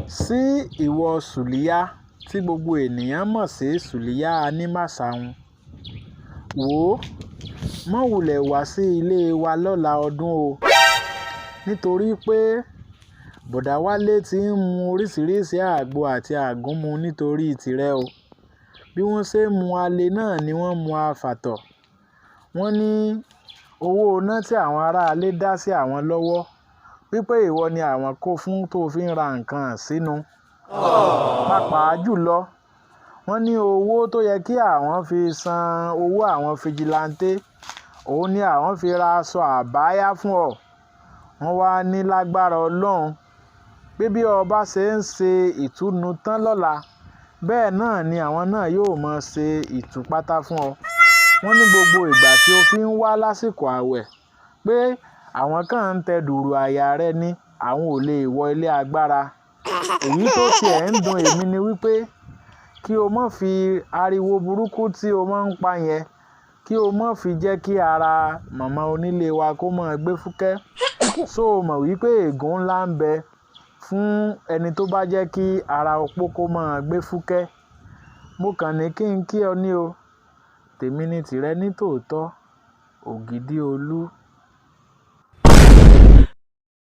sí ìwọ Sùlíyá tí gbogbo ènìyàn mọ̀ sí Sùlíyá Anímàṣàhùn. Wò ó, má wulẹ̀ wá sí ilé wa lọ́la ọdún o, nítorí pé bọ̀dá Wálé ti ń mu oríṣiríṣi àgbo àti àgúnmu nítorí tìrẹ o. Bí wọ́n ṣe ń mu alẹ náà ni wọ́n mu afàtọ̀. Wọ́n ní owó iná tí àwọn aráalé dá sí àwọn lọ́wọ́ wípé ìwọ ni àwọn kó fún tó fi ń ra nǹkan sínú. Pàápàá jùlọ, wọ́n ní owó tó yẹ kí àwọn fi san owó àwọn fìjìláńtè, òun ni àwọn fi ra aṣọ àbáyá fún ọ. Wọ́n wá ní lágbára Ọlọ́run pé bí ọba ṣe ń ṣe ìtùnú tán lọ́la, bẹ́ẹ̀ náà ni àwọn náà yóò máa ṣe ìtúpátá fún ọ. Wọ́n ní gbogbo ìgbà tí o fi ń wá lásìkò ààwẹ̀ pé àwọn kan ń tẹ dùrù àyà rẹ ní àwọn ò lè wọ ilé agbára. Èyí tó tiẹ̀ ń dùn èmi ni wípé kí o má fi ariwo burúkú tí o máa ń pa yẹn, kí o má fi jẹ́ kí ara màmá onílé wa kó máa gbé fúkẹ́. So mọ̀ wípé ègún ńlá ń bẹ fún ẹni tó bá jẹ́ kí ara opó kó máa gbé fúkẹ́. Mo kàn ní kí ọ ní o, tèmi ni tìrẹ ní tòótọ́, Ògìdìolú.